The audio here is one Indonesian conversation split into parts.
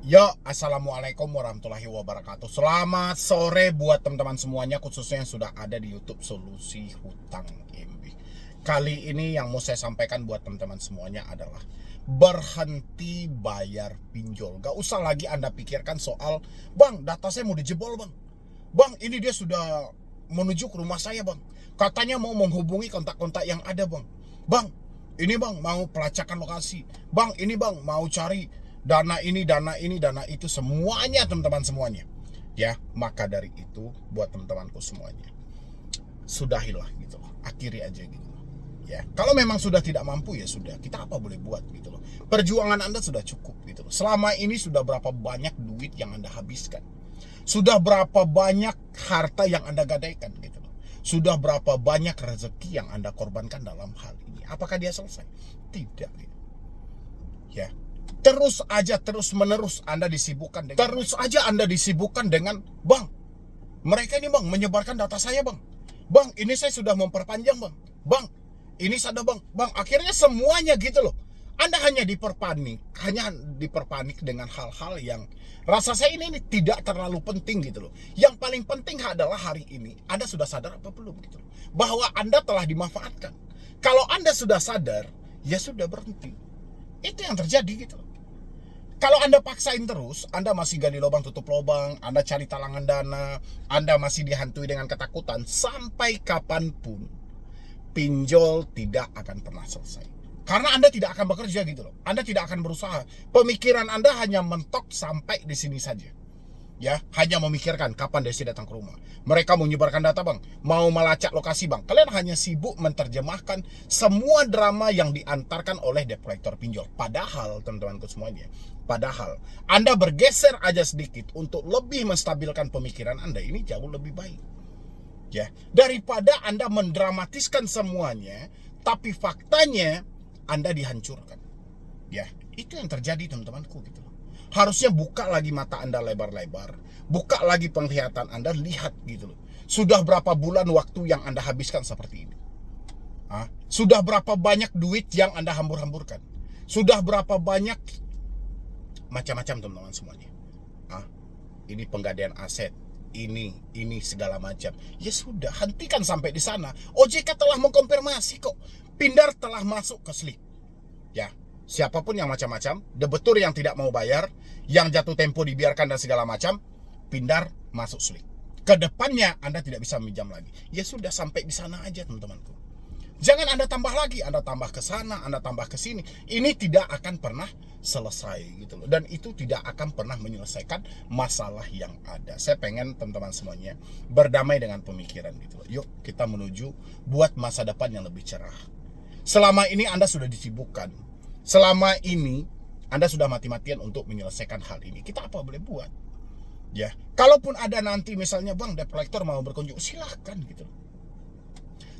Yo, assalamualaikum warahmatullahi wabarakatuh. Selamat sore buat teman-teman semuanya, khususnya yang sudah ada di YouTube Solusi Hutang MB. Kali ini yang mau saya sampaikan buat teman-teman semuanya adalah berhenti bayar pinjol. Gak usah lagi Anda pikirkan soal, bang, data saya mau dijebol bang. Bang, ini dia sudah menuju ke rumah saya bang. Katanya mau menghubungi kontak-kontak yang ada bang. Bang, ini bang mau pelacakan lokasi. Bang, ini bang mau cari dana ini, dana ini, dana itu, semuanya teman-teman semuanya. Ya, maka dari itu buat teman-temanku semuanya, sudahilah gitu loh. Akhiri aja gitu loh. Ya, kalau memang sudah tidak mampu ya sudah, kita apa boleh buat gitu loh. Perjuangan Anda sudah cukup gitu loh. Selama ini sudah berapa banyak duit yang Anda habiskan. Sudah berapa banyak harta yang Anda gadaikan gitu loh. Sudah berapa banyak rezeki yang Anda korbankan dalam hal ini. Apakah dia selesai? Tidak gitu. Ya, terus aja, terus menerus Anda disibukkan dengan, terus aja Anda disibukkan dengan, bang, mereka ini bang menyebarkan data saya bang. Bang, ini saya sudah memperpanjang bang. Bang, ini sudah bang. Bang, akhirnya semuanya gitu loh. Anda hanya diperpanik dengan hal-hal yang rasa saya ini tidak terlalu penting gitu loh. Yang paling penting adalah hari ini Anda sudah sadar apa belum gitu loh, bahwa Anda telah dimanfaatkan. Kalau Anda sudah sadar, ya sudah berhenti. Itu yang terjadi gitu loh. Kalau Anda paksain terus, Anda masih gali lubang tutup lubang, Anda cari talangan dana, Anda masih dihantui dengan ketakutan, sampai kapanpun pinjol tidak akan pernah selesai. Karena Anda tidak akan bekerja gitu loh. Anda tidak akan berusaha. Pemikiran Anda hanya mentok sampai di sini saja. Ya, hanya memikirkan kapan Desi datang ke rumah. Mereka mau menyebarkan data bang, mau melacak lokasi bang. Kalian hanya sibuk menerjemahkan semua drama yang diantarkan oleh debt collector pinjol. Padahal teman-temanku semuanya, padahal Anda bergeser aja sedikit untuk lebih menstabilkan pemikiran Anda, ini jauh lebih baik. Ya, daripada Anda mendramatiskan semuanya, tapi faktanya Anda dihancurkan. Ya, itu yang terjadi teman-temanku gitu. Harusnya buka lagi mata Anda lebar-lebar, buka lagi penglihatan Anda, lihat gitu loh. Sudah berapa bulan waktu yang Anda habiskan seperti ini? Sudah berapa banyak duit yang Anda hambur-hamburkan? Sudah berapa banyak macam-macam teman-teman semuanya? Ini penggadaian aset, ini segala macam. Ya sudah, hentikan sampai di sana. OJK telah mengkonfirmasi kok. Pindar telah masuk ke SLIK. Ya, siapapun yang macam-macam, debetur yang tidak mau bayar, yang jatuh tempo dibiarkan dan segala macam, Pindar masuk SLIK. Kedepannya Anda tidak bisa meminjam lagi. Ya sudah, sampai di sana aja teman-temanku. Jangan Anda tambah lagi, Anda tambah ke sana, Anda tambah ke sini. Ini tidak akan pernah selesai gitu loh. Dan itu tidak akan pernah menyelesaikan masalah yang ada. Saya pengen teman-teman semuanya berdamai dengan pemikiran gitu loh. Yuk kita menuju buat masa depan yang lebih cerah. Selama ini Anda sudah disibukkan. Selama ini Anda sudah mati-matian untuk menyelesaikan hal ini. Kita apa boleh buat? Ya, kalaupun ada nanti misalnya bang, debt collector mau berkunjung, silahkan gitu loh.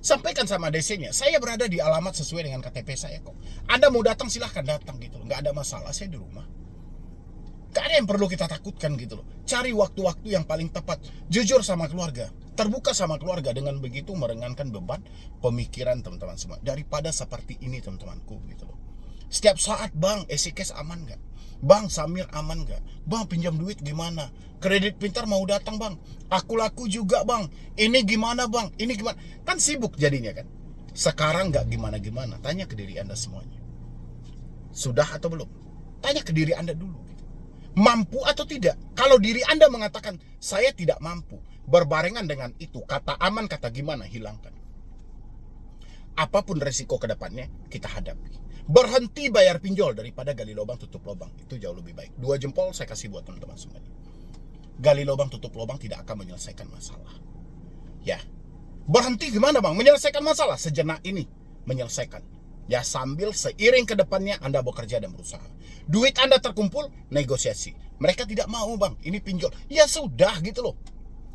Sampaikan sama DC-nya, saya berada di alamat sesuai dengan KTP saya kok. Anda mau datang silahkan datang gitu loh, nggak ada masalah, saya di rumah. Gak ada yang perlu kita takutkan gitu loh. Cari waktu-waktu yang paling tepat, jujur sama keluarga, terbuka sama keluarga, dengan begitu meringankan beban pemikiran teman-teman semua. Daripada seperti ini teman-temanku gitu loh. Setiap saat bang, Esikes aman gak? Bang, Samir aman gak? Bang, pinjam duit gimana? Kredit pintar mau datang bang, aku laku juga bang, ini gimana bang, ini gimana? Kan sibuk jadinya kan. Sekarang gak gimana-gimana, tanya ke diri Anda semuanya. Sudah atau belum? Tanya ke diri Anda dulu gitu. Mampu atau tidak? Kalau diri Anda mengatakan saya tidak mampu, berbarengan dengan itu kata aman, kata gimana, hilangkan. Apapun resiko kedepannya kita hadapi. Berhenti bayar pinjol daripada gali lubang tutup lubang, itu jauh lebih baik. 2 jempol saya kasih buat teman-teman semuanya. Gali lubang tutup lubang tidak akan menyelesaikan masalah. Ya, berhenti gimana bang? Menyelesaikan masalah sejenak ini, menyelesaikan. Ya, sambil seiring ke depannya Anda bekerja dan berusaha. Duit Anda terkumpul, negosiasi. Mereka tidak mau bang, ini pinjol. Ya sudah gitu loh.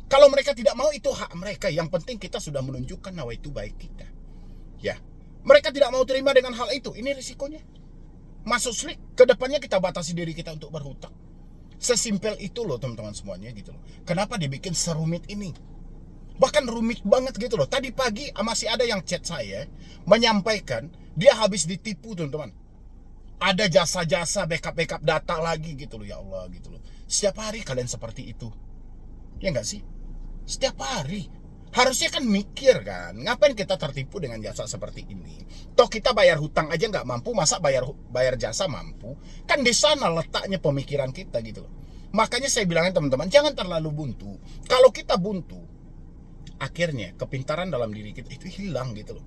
Kalau mereka tidak mau, itu hak mereka. Yang penting kita sudah menunjukkan bahwa itu baik kita. Ya, mereka tidak mau terima dengan hal itu. Ini risikonya. Masuk SLIK, kedepannya kita batasi diri kita untuk berhutang. Sesimpel itu loh teman-teman semuanya gitu loh. Kenapa dibikin serumit ini? Bahkan rumit banget gitu loh. Tadi pagi masih ada yang chat saya menyampaikan dia habis ditipu teman-teman. Ada jasa-jasa backup data lagi gitu loh, ya Allah gitu loh. Setiap hari kalian seperti itu. Ya nggak sih? Setiap hari. Harusnya kan mikir kan, ngapain kita tertipu dengan jasa seperti ini? Toh kita bayar hutang aja nggak mampu, masa bayar jasa mampu? Kan di sana letaknya pemikiran kita gitu loh. Makanya saya bilangin teman-teman, jangan terlalu buntu. Kalau kita buntu, akhirnya kepintaran dalam diri kita itu hilang gitu loh.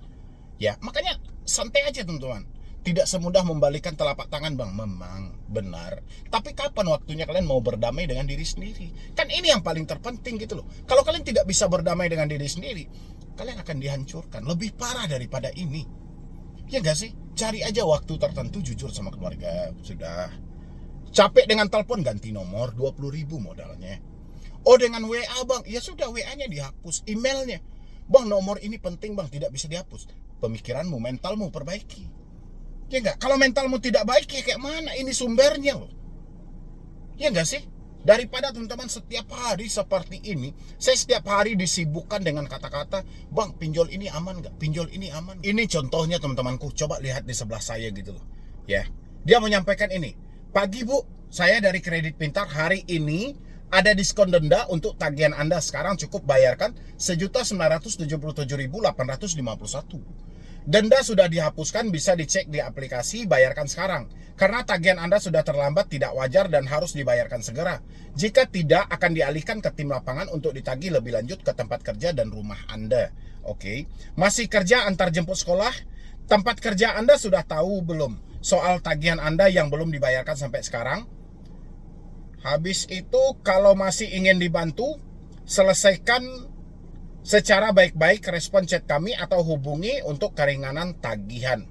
Ya, makanya santai aja teman-teman. Tidak semudah membalikan telapak tangan bang, memang benar. Tapi kapan waktunya kalian mau berdamai dengan diri sendiri? Kan ini yang paling terpenting gitu loh. Kalau kalian tidak bisa berdamai dengan diri sendiri, kalian akan dihancurkan. Lebih parah daripada ini. Ya gak sih? Cari aja waktu tertentu jujur sama keluarga. Sudah. Capek dengan telepon, ganti nomor, 20.000 modalnya. Oh dengan WA bang, ya sudah WA-nya dihapus, emailnya. Bang nomor ini penting bang, tidak bisa dihapus. Pemikiranmu, mentalmu perbaiki. Ya enggak? Kalau mentalmu tidak baik ya kayak mana? Ini sumbernya loh. Ya enggak sih? Daripada teman-teman setiap hari seperti ini, saya setiap hari disibukkan dengan kata-kata, bang pinjol ini aman nggak? Pinjol ini aman. Ini contohnya teman-temanku, coba lihat di sebelah saya gitu loh. Ya, dia menyampaikan ini. Pagi bu, saya dari Kredit Pintar hari ini ada diskon denda untuk tagihan Anda sekarang cukup bayarkan 1.977.851. Denda sudah dihapuskan, bisa dicek di aplikasi, bayarkan sekarang. Karena tagihan Anda sudah terlambat, tidak wajar dan harus dibayarkan segera. Jika tidak, akan dialihkan ke tim lapangan untuk ditagih lebih lanjut ke tempat kerja dan rumah Anda. Oke. Masih kerja antar jemput sekolah? Tempat kerja Anda sudah tahu belum soal tagihan Anda yang belum dibayarkan sampai sekarang? Habis itu, kalau masih ingin dibantu, selesaikan secara baik-baik respon chat kami atau hubungi untuk keringanan tagihan.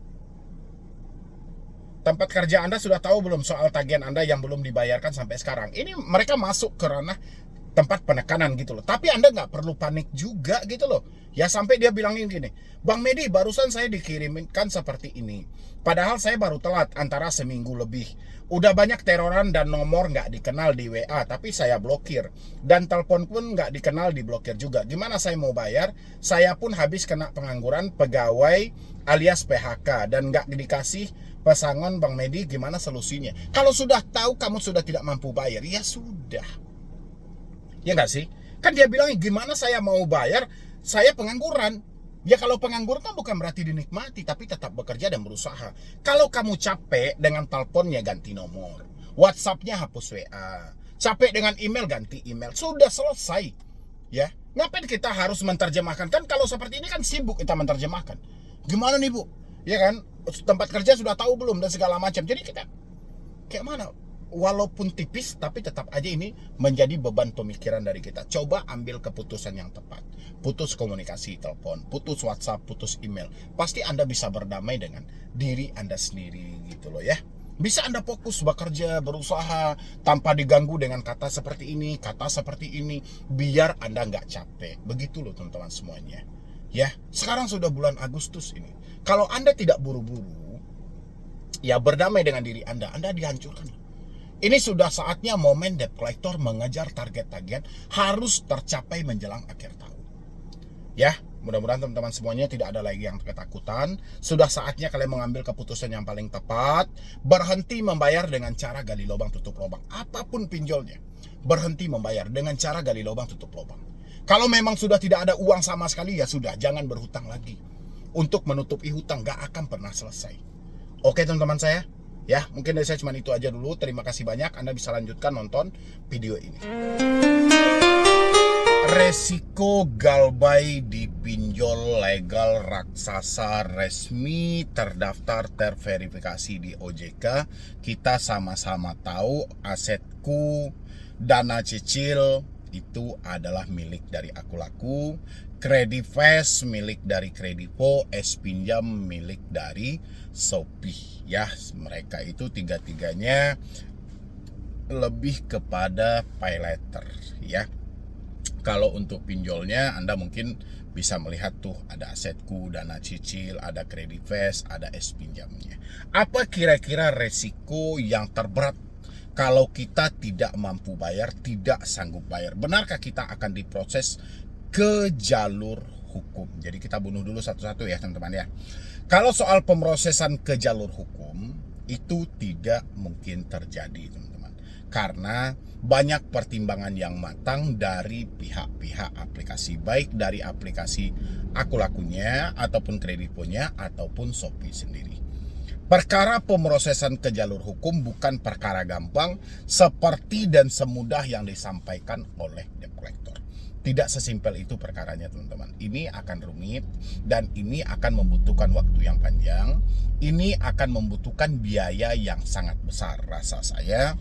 Tempat kerja Anda sudah tahu belum soal tagihan Anda yang belum dibayarkan sampai sekarang? Ini mereka masuk ke ranah tempat penekanan gitu loh. Tapi Anda nggak perlu panik juga gitu loh. Ya sampai dia bilangin gini, Bang Medi barusan saya dikirimkan seperti ini. Padahal saya baru telat antara seminggu lebih. Udah banyak teroran dan nomor nggak dikenal di WA, tapi saya blokir. Dan telepon pun nggak dikenal diblokir juga. Gimana saya mau bayar? Saya pun habis kena pengangguran pegawai alias PHK. Dan nggak dikasih pesangon Bang Medi, gimana solusinya? Kalau sudah tahu kamu sudah tidak mampu bayar, ya sudah. Ya nggak sih? Kan dia bilang gimana saya mau bayar, saya pengangguran. Ya kalau pengangguran kan bukan berarti dinikmati, tapi tetap bekerja dan berusaha. Kalau kamu capek dengan teleponnya ganti nomor, WhatsApp-nya hapus WA, capek dengan email ganti email, sudah selesai. Ya, ngapain kita harus menerjemahkan? Kan kalau seperti ini kan sibuk kita menerjemahkan. Gimana nih bu? Ya kan, tempat kerja sudah tahu belum dan segala macam. Jadi kita kayak mana? Walaupun tipis tapi tetap aja ini menjadi beban pemikiran dari kita. Coba ambil keputusan yang tepat. Putus komunikasi telepon, putus WhatsApp, putus email. Pasti Anda bisa berdamai dengan diri Anda sendiri gitu loh ya. Bisa Anda fokus bekerja, berusaha tanpa diganggu dengan kata seperti ini, kata seperti ini, biar Anda nggak capek. Begitu loh teman-teman semuanya. Ya, sekarang sudah bulan Agustus ini. Kalau Anda tidak buru-buru, ya berdamai dengan diri Anda dihancurkan. Ini sudah saatnya momen debt collector mengejar target tagihan harus tercapai menjelang akhir tahun. Ya, mudah-mudahan teman-teman semuanya tidak ada lagi yang ketakutan. Sudah saatnya kalian mengambil keputusan yang paling tepat. Berhenti membayar dengan cara gali lubang tutup lubang. Apapun pinjolnya, berhenti membayar dengan cara gali lubang tutup lubang. Kalau memang sudah tidak ada uang sama sekali, ya sudah, jangan berhutang lagi. Untuk menutupi hutang gak akan pernah selesai. Oke teman-teman saya. Ya, mungkin dari saya cuma itu aja dulu. Terima kasih banyak. Anda bisa lanjutkan nonton video ini. Resiko galbay di pinjol legal raksasa resmi terdaftar terverifikasi di OJK. Kita sama-sama tahu asetku, dana cicil itu adalah milik dari Akulaku, Credifast milik dari Kredivo, S-Pinjam milik dari Shopee. Ya, mereka itu tiga-tiganya lebih kepada pay later ya. Kalau untuk pinjolnya Anda mungkin bisa melihat tuh ada asetku, dana cicil, ada Credifast, ada S-Pinjamnya. Apa kira-kira resiko yang terberat kalau kita tidak mampu bayar, tidak sanggup bayar? Benarkah kita akan diproses ke jalur hukum? Jadi kita bunuh dulu satu-satu ya teman-teman ya. Kalau soal pemrosesan ke jalur hukum, Itu tidak mungkin terjadi, teman-teman. Karena banyak pertimbangan yang matang dari pihak-pihak aplikasi, baik dari aplikasi Akulakunya ataupun Krediponya ataupun Shopee sendiri. Perkara pemrosesan ke jalur hukum bukan perkara gampang seperti dan semudah yang disampaikan oleh debt collector. Tidak sesimpel itu perkaranya, teman-teman. Ini akan rumit dan ini akan membutuhkan waktu yang panjang. Ini akan membutuhkan biaya yang sangat besar. Rasa saya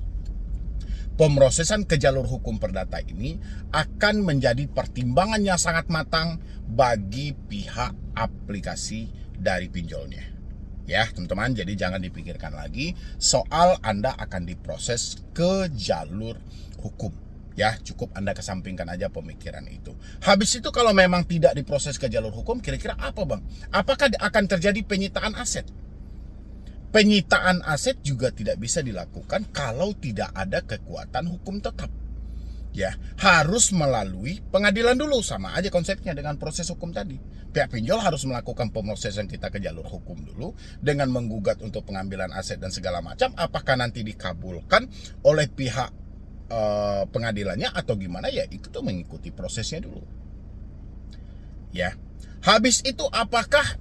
pemrosesan ke jalur hukum perdata ini akan menjadi pertimbangan yang sangat matang bagi pihak aplikasi dari pinjolnya. Ya, teman-teman, jadi jangan dipikirkan lagi soal Anda akan diproses ke jalur hukum. Ya, cukup Anda kesampingkan aja pemikiran itu. Habis itu kalau memang tidak diproses ke jalur hukum, kira-kira apa, Bang? Apakah akan terjadi penyitaan aset? Penyitaan aset juga tidak bisa dilakukan kalau tidak ada kekuatan hukum tetap. Ya, harus melalui pengadilan dulu, sama aja konsepnya dengan proses hukum tadi. Pihak pinjol harus melakukan pemrosesan kita ke jalur hukum dulu dengan menggugat untuk pengambilan aset dan segala macam. Apakah nanti dikabulkan oleh pihak pengadilannya atau gimana, ya itu tuh mengikuti prosesnya dulu. Ya, habis itu apakah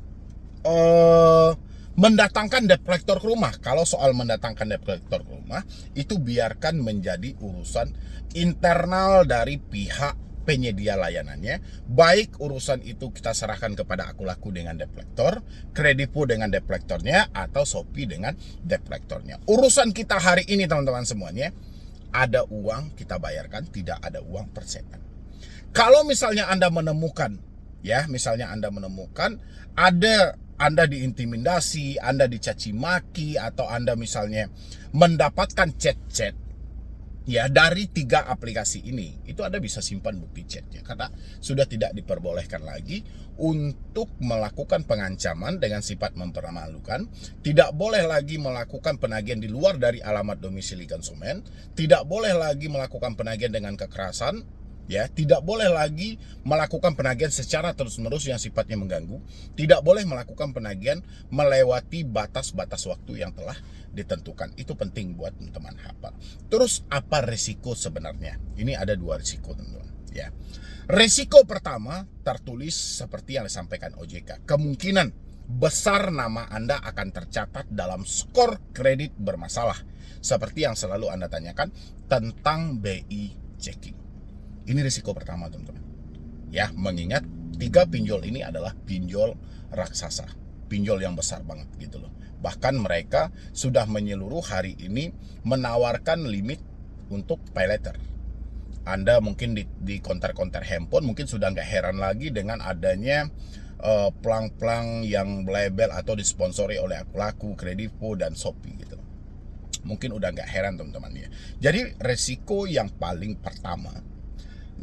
mendatangkan debt collector ke rumah? Kalau soal mendatangkan debt collector ke rumah, itu biarkan menjadi urusan internal dari pihak penyedia layanannya. Baik urusan itu kita serahkan kepada Akulaku dengan debt collector, Kredipo dengan debt collectornya, atau Shopee dengan debt collectornya. Urusan kita hari ini, teman-teman semuanya, ada uang kita bayarkan, tidak ada uang persetan. Kalau misalnya Anda menemukan, ya, misalnya Anda menemukan ada Anda diintimidasi, Anda dicaci maki, atau Anda misalnya mendapatkan chat-chat ya dari 3 aplikasi ini, itu Anda bisa simpan bukti chatnya, karena sudah tidak diperbolehkan lagi untuk melakukan pengancaman dengan sifat mempermalukan. Tidak boleh lagi melakukan penagihan di luar dari alamat domisili konsumen, tidak boleh lagi melakukan penagihan dengan kekerasan, ya, tidak boleh lagi melakukan penagihan secara terus-menerus yang sifatnya mengganggu, tidak boleh melakukan penagihan melewati batas-batas waktu yang telah ditentukan. Itu penting buat teman-teman hafal. Terus apa risiko sebenarnya? Ini ada 2 risiko, teman-teman, ya. Risiko pertama tertulis seperti yang disampaikan OJK. Kemungkinan besar nama Anda akan tercatat dalam skor kredit bermasalah, seperti yang selalu Anda tanyakan tentang BI checking. Ini risiko pertama, teman-teman. Ya, mengingat 3 pinjol ini adalah pinjol raksasa, pinjol yang besar banget gitu loh. Bahkan mereka sudah menyeluruh hari ini menawarkan limit untuk pay later. Anda mungkin di konter-konter handphone mungkin sudah nggak heran lagi dengan adanya pelang-pelang yang label atau disponsori oleh Akulaku, Kredipo, dan Shopee gitu. Mungkin udah nggak heran, teman-teman ya. Jadi resiko yang paling pertama,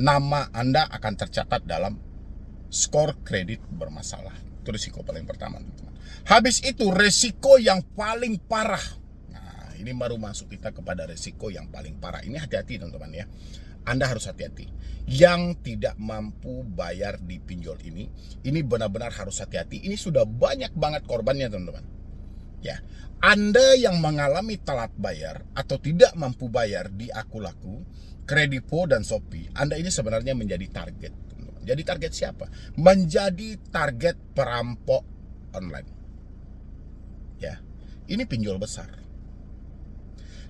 nama Anda akan tercatat dalam skor kredit bermasalah. Itu risiko paling pertama, teman-teman. Habis itu risiko yang paling parah. Nah, ini baru masuk kita kepada risiko yang paling parah. Ini hati-hati, teman-teman ya. Anda harus hati-hati. Yang tidak mampu bayar di pinjol ini benar-benar harus hati-hati. Ini sudah banyak banget korbannya, teman-teman. Ya, Anda yang mengalami telat bayar atau tidak mampu bayar di Akulaku, Kredipo, dan Shopee, Anda ini sebenarnya menjadi target. Jadi target siapa? Menjadi target perampok online. Ya, ini pinjol besar.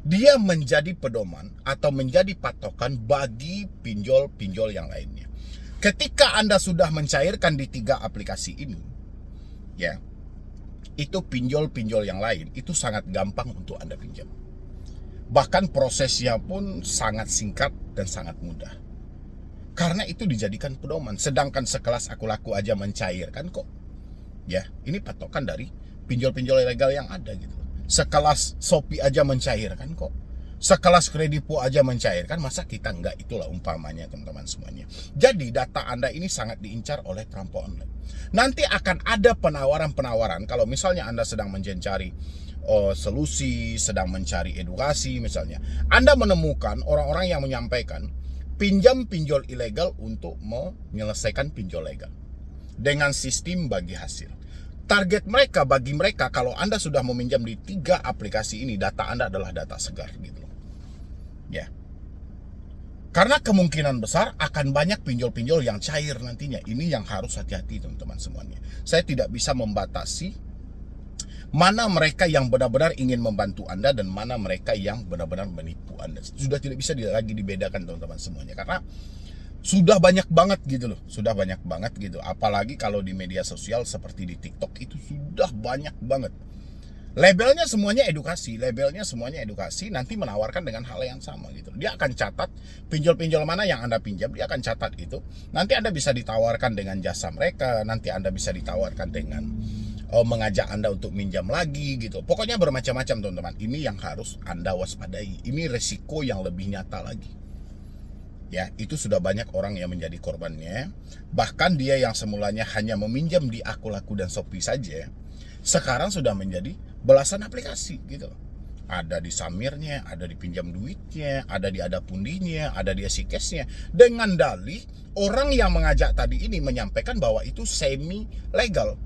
Dia menjadi pedoman atau menjadi patokan bagi pinjol-pinjol yang lainnya. Ketika Anda sudah mencairkan di 3 aplikasi ini, ya, itu pinjol-pinjol yang lain itu sangat gampang untuk Anda pinjam. Bahkan prosesnya pun sangat singkat dan sangat mudah. Karena itu dijadikan pedoman. Sedangkan sekelas Akulaku aja mencairkan kok. Ya, ini patokan dari pinjol-pinjol ilegal yang ada gitu. Sekelas Shopee aja mencairkan kok. Sekelas Kredipo aja mencairkan, masa kita enggak? Itulah umpamanya, teman-teman semuanya. Jadi data Anda ini sangat diincar oleh perampok online. Nanti akan ada penawaran-penawaran kalau misalnya Anda sedang mencari solusi, sedang mencari edukasi misalnya. Anda menemukan orang-orang yang menyampaikan pinjam pinjol ilegal untuk menyelesaikan pinjol legal dengan sistem bagi hasil. Target mereka, bagi mereka, kalau Anda sudah meminjam di 3 aplikasi ini, data Anda adalah data segar gitu. Ya. Karena kemungkinan besar akan banyak pinjol-pinjol yang cair nantinya. Ini yang harus hati-hati teman-teman semuanya. Saya tidak bisa membatasi mana mereka yang benar-benar ingin membantu Anda dan mana mereka yang benar-benar menipu Anda. Sudah tidak bisa lagi dibedakan teman-teman semuanya. Karena sudah banyak banget gitu loh, sudah banyak banget gitu. Apalagi kalau di media sosial seperti di TikTok itu sudah banyak banget. Labelnya semuanya edukasi, nanti menawarkan dengan hal yang sama gitu. Dia akan catat pinjol-pinjol mana yang Anda pinjam, dia akan catat itu. Nanti Anda bisa ditawarkan dengan jasa mereka, nanti Anda bisa ditawarkan dengan mengajak Anda untuk minjam lagi gitu. Pokoknya bermacam-macam teman-teman. Ini yang harus Anda waspadai. Ini resiko yang lebih nyata lagi. Ya, itu sudah banyak orang yang menjadi korbannya. Bahkan dia yang semulanya hanya meminjam di Akulaku dan Shopee saja, sekarang sudah menjadi belasan aplikasi gitu. Ada di Samirnya, ada di Pinjam Duitnya, ada di Adapundinya, ada di Esikesnya. Dengan dalih orang yang mengajak tadi ini menyampaikan bahwa itu semi legal.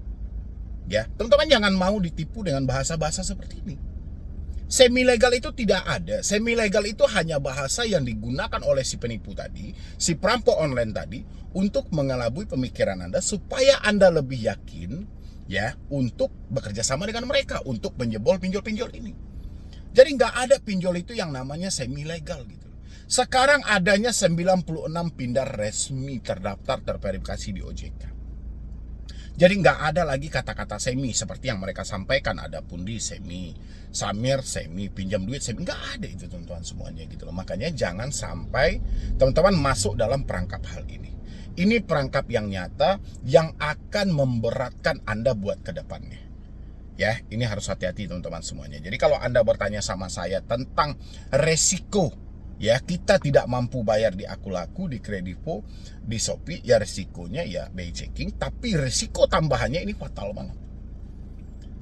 Ya, teman-teman jangan mau ditipu dengan bahasa-bahasa seperti ini. Semi legal itu tidak ada. Semi legal itu hanya bahasa yang digunakan oleh si penipu tadi, si perampok online tadi, untuk mengelabui pemikiran Anda supaya Anda lebih yakin ya untuk bekerja sama dengan mereka untuk menjebol pinjol-pinjol ini. Jadi nggak ada pinjol itu yang namanya semi legal gitu. Sekarang adanya 96 pindar resmi terdaftar terverifikasi di OJK. Jadi nggak ada lagi kata-kata semi seperti yang mereka sampaikan. Ada Pundi semi, Samir semi, Pinjam Duit semi. Nggak ada itu teman-teman semuanya gitu loh. Makanya jangan sampai teman-teman masuk dalam perangkap hal ini. Ini perangkap yang nyata yang akan memberatkan Anda buat ke depannya. Ya, ini harus hati-hati teman-teman semuanya. Jadi kalau Anda bertanya sama saya tentang resiko, ya kita tidak mampu bayar di Akulaku, di Kredivo, di Shopee, ya resikonya ya BI checking, tapi resiko tambahannya ini fatal banget.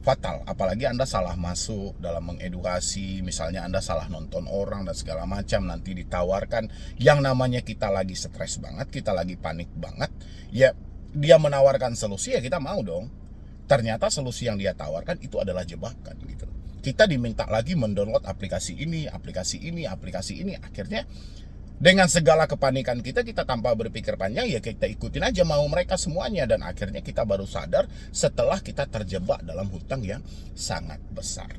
Fatal, apalagi Anda salah masuk dalam mengedukasi, misalnya Anda salah nonton orang dan segala macam, nanti ditawarkan yang namanya kita lagi stres banget, kita lagi panik banget, ya dia menawarkan solusi ya kita mau dong. Ternyata solusi yang dia tawarkan itu adalah jebakan gitu. Kita diminta lagi mendownload aplikasi ini. Akhirnya dengan segala kepanikan kita tanpa berpikir panjang ya kita ikutin aja mau mereka semuanya. Dan akhirnya kita baru sadar setelah kita terjebak dalam hutang yang sangat besar.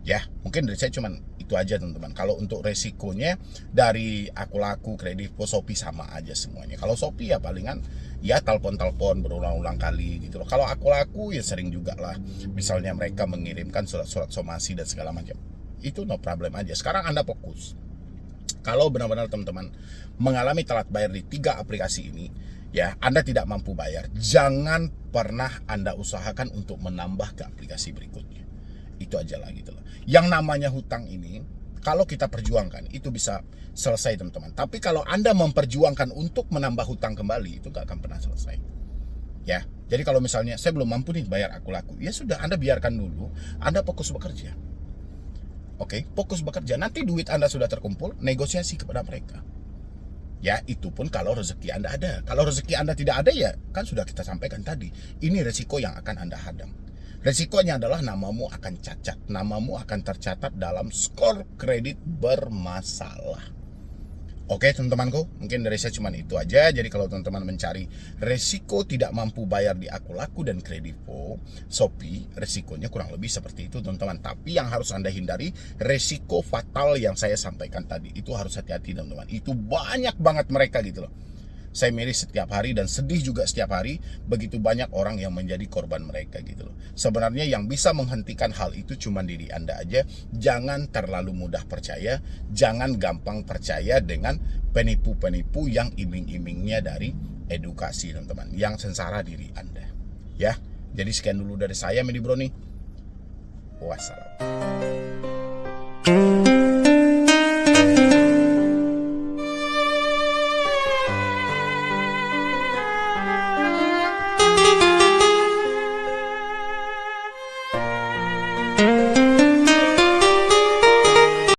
Ya mungkin dari saya cuman itu aja teman-teman. Kalau untuk resikonya dari Akulaku, Kredivo, Shopee sama aja semuanya. Kalau Shopee ya palingan ya telepon berulang-ulang kali gitu loh. Kalau Akulaku ya sering juga lah. Misalnya mereka mengirimkan surat-surat somasi dan segala macam. Itu no problem aja. Sekarang Anda fokus. Kalau benar-benar teman-teman mengalami telat bayar di 3 aplikasi ini, ya Anda tidak mampu bayar, jangan pernah Anda usahakan untuk menambah ke aplikasi berikutnya. Itu aja lah gitu loh. Yang namanya hutang ini kalau kita perjuangkan itu bisa selesai teman-teman. Tapi kalau Anda memperjuangkan untuk menambah hutang kembali itu gak akan pernah selesai. Ya, jadi kalau misalnya saya belum mampu nih bayar Akulaku, ya sudah Anda biarkan dulu, Anda fokus bekerja. Oke, fokus bekerja. Nanti duit Anda sudah terkumpul, negosiasi kepada mereka. Ya, itu pun kalau rezeki Anda ada. Kalau rezeki Anda tidak ada ya kan sudah kita sampaikan tadi. Ini resiko yang akan Anda hadang. Resikonya adalah namamu akan cacat, namamu akan tercatat dalam skor kredit bermasalah. Oke teman-temanku, mungkin dari saya cuma itu aja. Jadi kalau teman-teman mencari resiko tidak mampu bayar di Akulaku dan Kredivo, Shopee, resikonya kurang lebih seperti itu teman-teman. Tapi yang harus Anda hindari, resiko fatal yang saya sampaikan tadi. Itu harus hati-hati teman-teman. Itu banyak banget mereka gitu loh. Saya miris setiap hari dan sedih juga setiap hari. Begitu banyak orang yang menjadi korban mereka gitu loh. Sebenarnya yang bisa menghentikan hal itu cuma diri Anda aja. Jangan terlalu mudah percaya. Jangan gampang percaya dengan penipu-penipu yang iming-imingnya dari edukasi teman-teman. Yang sengsara diri Anda. Ya, jadi sekian dulu dari saya Medi Broni. Wassalam.